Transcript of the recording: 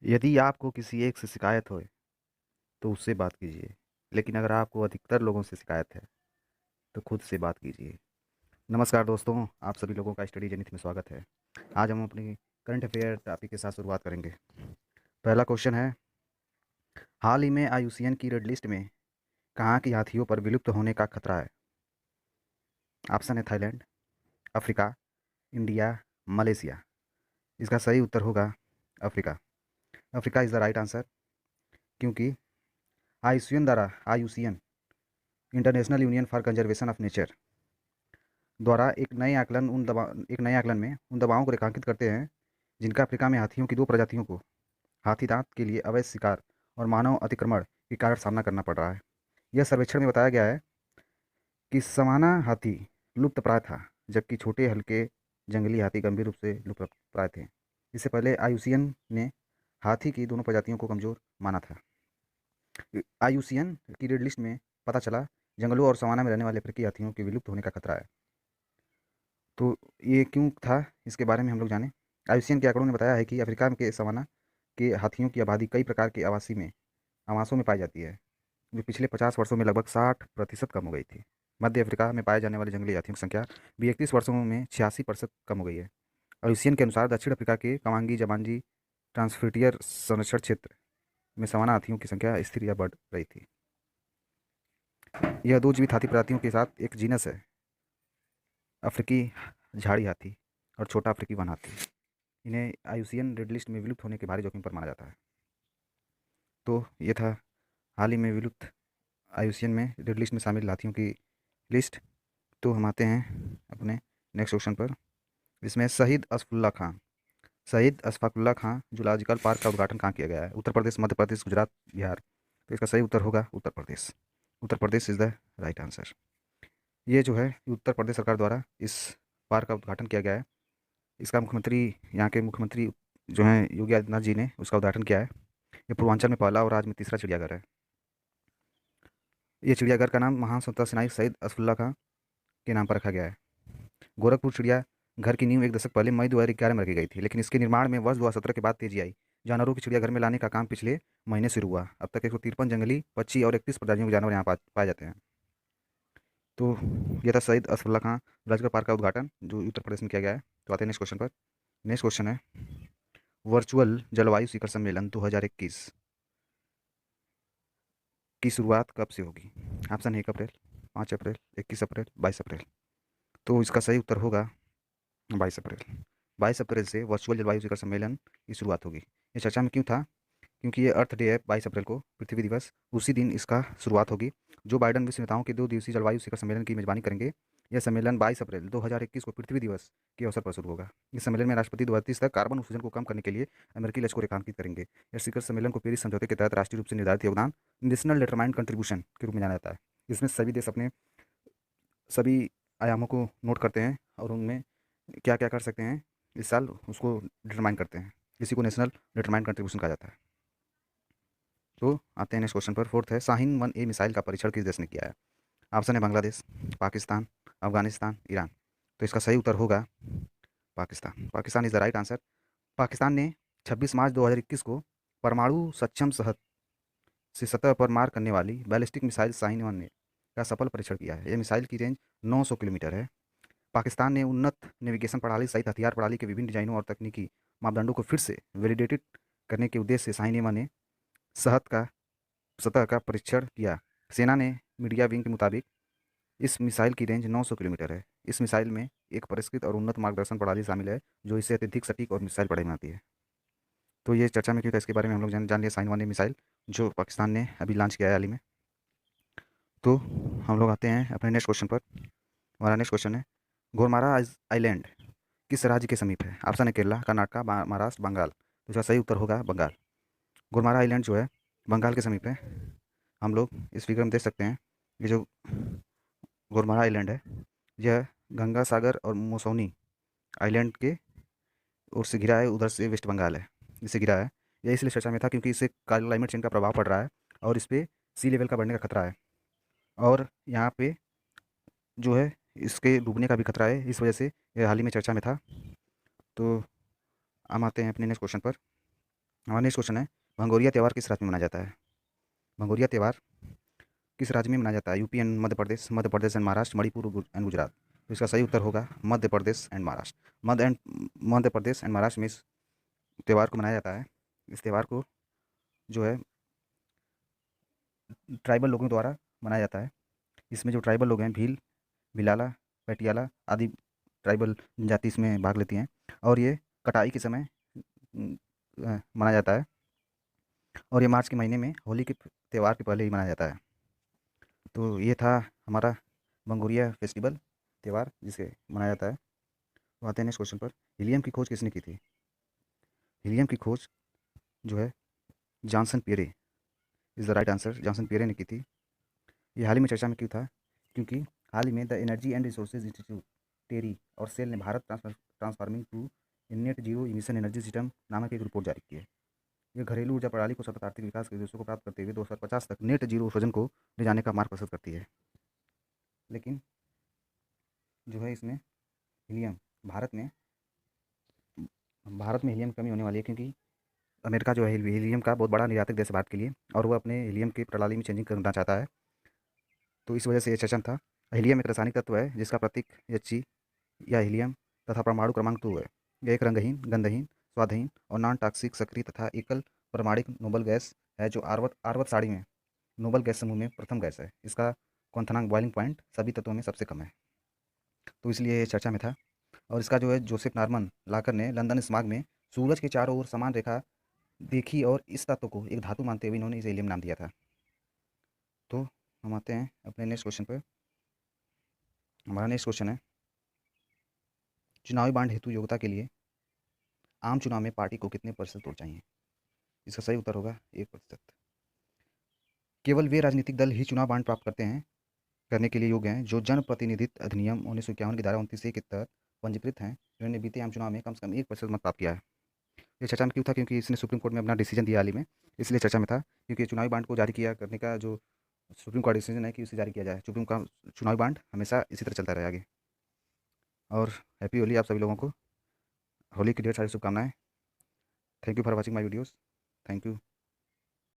यदि आपको किसी एक से शिकायत हो तो उससे बात कीजिए, लेकिन अगर आपको अधिकतर लोगों से शिकायत है तो खुद से बात कीजिए। नमस्कार दोस्तों, आप सभी लोगों का स्टडी जनित में स्वागत है। आज हम अपनी करंट अफेयर टॉपिक के साथ शुरुआत करेंगे। पहला क्वेश्चन है, हाल ही में आईयूसीएन की रेड लिस्ट में कहाँ की हाथियों पर विलुप्त होने का खतरा है? ऑप्शन है थाईलैंड, अफ्रीका, इंडिया, मलेशिया। इसका सही उत्तर होगा Africa. Africa is the right answer, क्योंकि IUCN international union for conservation of nature द्वारा एक नए आकलन में उन दबावों को रेखांकित करते हैं जिनका अफ्रीका में हाथियों की दो प्रजातियों को हाथी दांत के लिए अवैध शिकार और मानव अतिक्रमण के कारण सामना करना पड़ रहा है। यह सर्वेक्षण में बताया गया है कि सवाना हाथी लुप्त प्राय था, जबकि छोटे हल्के जंगली हाथी गंभीर रूप से लुप्त प्राय थे। इससे पहले आईयूसीएन ने हाथी की दोनों प्रजातियों को कमजोर माना था। आईयूसीएन की रेड लिस्ट में पता चला जंगलों और सवाना में रहने वाले अफ्रीकी हाथियों के विलुप्त होने का खतरा है। तो ये क्यों था, इसके बारे में हम लोग जानें। आईयूसीएन के आंकड़ों ने बताया है कि अफ्रीका के सवाना के हाथियों की आबादी कई प्रकार के आवासों में पाई जाती है, जो पिछले 50 वर्षों में लगभग 60% कम हो गई थी। मध्य अफ्रीका में पाए जाने वाले जंगली हाथियों की संख्या भी 31 वर्षों में 86% कम हो गई है। आईयूसीएन के अनुसार दक्षिण अफ्रीका के कवांगी जबांजी ट्रांसफ्रंटियर संरक्षण क्षेत्र में सवाना हाथियों की संख्या स्थिर या बढ़ रही थी। यह दो जीवित हाथी प्रजातियों के साथ एक जीनस है, अफ्रीकी झाड़ी हाथी और छोटा अफ्रीकी वन हाथी। इन्हें आईयूसीएन रेड लिस्ट में विलुप्त होने के भारी जोखिम पर माना जाता है। तो ये था हाल ही में विलुप्त आईयूसीएन में रेड लिस्ट में शामिल हाथियों की लिस्ट। तो हम आते हैं अपने नेक्स्ट क्वेश्चन पर। इसमें शहीद अशफाकुल्ला खां जूलॉजिकल पार्क का उद्घाटन कहाँ किया गया है? उत्तर प्रदेश, मध्य प्रदेश, गुजरात, बिहार। तो इसका सही उत्तर होगा Uttar Pradesh. Uttar Pradesh is the right answer. ये जो है उत्तर प्रदेश सरकार द्वारा इस पार्क का उद्घाटन किया गया है। इसका यहाँ के मुख्यमंत्री जो हैं योगी आदित्यनाथ जी ने उसका उद्घाटन किया है। ये पूर्वांचल में पहला और राज्य में तीसरा चिड़ियाघर है। ये चिड़ियाघर का नाम महान स्वतंत्रता सेनानी शहीद असफुल्ला खां के नाम पर रखा गया है। गोरखपुर चिड़िया घर की नींव एक दशक पहले मई 2011 में रखी गई थी, लेकिन इसके निर्माण में वर्ष 2017 के बाद तेजी आई। जानवरों की चिड़ियाघर में लाने का काम पिछले महीने शुरू हुआ। अब तक 153 जंगली पक्षी और 31 प्रजातियों के जानवर यहाँ पाए जाते हैं। तो यह था शहीद असफुल्ला खां राजगढ़ पार्क का उद्घाटन, जो उत्तर प्रदेश में किया गया है। तो आते हैं नेक्स्ट क्वेश्चन पर। नेक्स्ट क्वेश्चन है, वर्चुअल जलवायु शिखर सम्मेलन 2021 की शुरुआत कब से होगी? ऑप्शन 1 अप्रैल, 5 अप्रैल, 21 अप्रैल, 22 अप्रैल। तो इसका सही उत्तर होगा 22 अप्रैल। 22 अप्रैल से वर्चुअल जलवायु शिखर सम्मेलन की शुरुआत होगी। ये चर्चा में क्यों था? क्योंकि ये अर्थ डे है 22 अप्रैल को, पृथ्वी दिवस, उसी दिन इसका शुरुआत होगी। जो बाइडन विश्व नेताओं के 2 दिवसीय जलवायु शिखर सम्मेलन की मेजबानी करेंगे। यह सम्मेलन 22 अप्रैल 2021 को पृथ्वी दिवस के अवसर पर शुरू होगा। इस सम्मेलन में राष्ट्रपति 2030 तक कार्बन उत्सर्जन को कम करने के लिए अमेरिकी लक्ष्य को रेखांकित करेंगे। यह शिखर सम्मेलन को पेरिस समझौते के तहत राष्ट्रीय रूप से निर्धारित योगदान, नेशनल डिटरमाइंड कंट्रीब्यूशन के रूप में जाना जाता है। इसमें सभी देश अपने सभी आयामों को नोट करते हैं और उनमें क्या क्या कर सकते हैं इस साल उसको डिटरमाइन करते हैं। इसी को नेशनल डिटरमाइंड कंट्रीब्यूशन कहा जाता है। तो आते हैं नेक्स्ट क्वेश्चन पर। फोर्थ है, शाहीन 1A मिसाइल का परीक्षण किस देश ने किया है? ऑप्शन है बांग्लादेश, पाकिस्तान, अफगानिस्तान, ईरान। तो इसका सही उत्तर होगा Pakistan. Pakistan is the right answer. Pakistan ने 26 मार्च 2021 को परमाणु सक्षम से सतह पर मार करने वाली बैलिस्टिक मिसाइल शाहीन 1A का सफल परीक्षण किया है। यह मिसाइल की रेंज 900 किलोमीटर है। पाकिस्तान ने उन्नत नेविगेशन प्रणाली सहित हथियार प्रणाली के विभिन्न डिजाइनों और तकनीकी मापदंडों को फिर से वैलिडेटेड करने के उद्देश्य से शाहीन 1A सहत का सतह का परीक्षण किया। सेना ने मीडिया विंग के मुताबिक इस मिसाइल की रेंज 900 किलोमीटर है। इस मिसाइल में एक परिष्कृत और उन्नत मार्गदर्शन प्रणाली शामिल है, जो इसे अत्यधिक सटीक और मिसाइल पड़ाई बनाती है। तो ये चर्चा में क्यों था, इसके बारे में हम लोग जान लिया। शाहीन 1A मिसाइल जो पाकिस्तान ने अभी लॉन्च किया है हाल ही में। तो हम लोग आते हैं अपने नेक्स्ट क्वेश्चन पर। हमारा नेक्स्ट क्वेश्चन है, गोरमारा आइलैंड किस राज्य के समीप है? ऑप्शन है केरला, कर्नाटक, महाराष्ट्र, बंगाल। तो इसका सही उत्तर होगा बंगाल। गोरमारा आइलैंड जो है बंगाल के समीप है। हम लोग इस फिगर में देख सकते हैं, ये जो गोरमारा आइलैंड है यह गंगा सागर और मौसौनी आइलैंड के ओर से घिरा है, उधर से वेस्ट बंगाल है, इससे घिरा है। यह इसलिए चर्चा में था क्योंकि इससे क्लाइमेट चेंज का प्रभाव पड़ रहा है और इस पर सी लेवल का बढ़ने का खतरा है, और यहाँ पे जो है इसके डूबने का भी खतरा है। इस वजह से यह हाल ही में चर्चा में था। तो हम आते हैं अपने नेक्स्ट क्वेश्चन पर। हमारा नेक्स्ट क्वेश्चन है, भंगोरिया त्यौहार किस राज्य में मनाया जाता है? भंगोरिया त्यौहार किस राज्य में मनाया जाता है? UP and Madhya Pradesh and Maharashtra, Manipur and Gujarat. तो इसका सही उत्तर होगा मध्य प्रदेश एंड महाराष्ट्र। मध्य प्रदेश एंड महाराष्ट्र में इस त्यौहार को मनाया जाता है। इस त्यौहार को जो है ट्राइबल लोगों द्वारा मनाया जाता है। इसमें जो ट्राइबल लोग हैं, भील, भिलाला, पटियाला आदि ट्राइबल जाति इसमें भाग लेती हैं। और ये कटाई के समय मनाया जाता है। और ये मार्च के महीने में होली के त्यौहार के पहले ही मनाया जाता है। तो ये था हमारा भंगोरिया फेस्टिवल त्यौहार जिसे मनाया जाता है। तो आते हैं नेक्स्ट क्वेश्चन पर, हीलियम की खोज किसने की थी? हीलियम की खोज जो है Johnson Pierre is the right answer, Johnson Pierre ने की थी। ये हाल ही में चर्चा में क्यों था? क्योंकि हाल ही में the energy and resources institute TERI और सेल ने Bharat transforming to net zero emission energy system नामक एक रिपोर्ट जारी की है। ये घरेलू ऊर्जा प्रणाली को सतत आर्थिक विकास के उद्देश्यों को प्राप्त करते हुए 2050 तक नेट जीरो उत्सर्जन को ले जाने का मार्ग प्रशस्त करती है। लेकिन जो है इसमें हीलियम भारत में हीलियम की कमी होने वाली है, क्योंकि अमेरिका जो है हीलियम का बहुत बड़ा निर्यातक देश है भारत के लिए, और वह अपने हीलियम की प्रणाली में चेंजिंग करना चाहता है। तो इस वजह से ये चर्चा था। हीलियम एक रासायनिक तत्व है जिसका प्रतीक He या हीलियम तथा परमाणु क्रमांक 2 है। यह एक रंगहीन, गंधहीन, स्वादहीन और नॉन टॉक्सिक सक्रिय तथा एकल परमाणिक नोबल गैस है, जो आवर्त सारणी में नोबल गैस समूह में प्रथम गैस है। इसका क्वथनांक बॉइलिंग पॉइंट सभी तत्वों में सबसे कम है, तो इसलिए ये चर्चा में था। और इसका जो है जोसेफ नॉर्मन लाकर ने लंदन स्माग में सूरज के चारों ओर समान रेखा देखी और इस तत्व को एक धातु मानते हुए इन्होंने इसे हीलियम नाम दिया था। तो हम आते हैं अपने नेक्स्ट क्वेश्चन पर। हमारा नेक्स्ट क्वेश्चन है, चुनावी बांड हेतु योग्यता के लिए आम चुनाव में पार्टी को कितने प्रतिशत वोट चाहिए? इसका सही उत्तर होगा 1%। केवल वे राजनीतिक दल ही चुनाव बांड प्राप्त करने के लिए योग्य हैं जो जन प्रतिनिधित्व अधिनियम 1951 की धारा 29A के तहत पंजीकृत हैं, जिन्होंने बीते आम चुनाव में कम से कम 1% मत प्राप्त किया है। ये चर्चा में क्यों था? क्योंकि इसने सुप्रीम कोर्ट में अपना डिसीजन दिया हाल ही में, इसलिए चर्चा में था। क्योंकि चुनावी बांड को जारी किया करने का जो सुप्रीम कोर्ट डिसीजन है कि उसे जारी किया जाए, सुप्रीम का चुनावी बांड हमेशा इसी तरह चलता रहे आगे। और हैप्पी होली आप सभी लोगों को, होली की ढेर सारी शुभकामनाएं। Thank you for watching my videos. Thank you.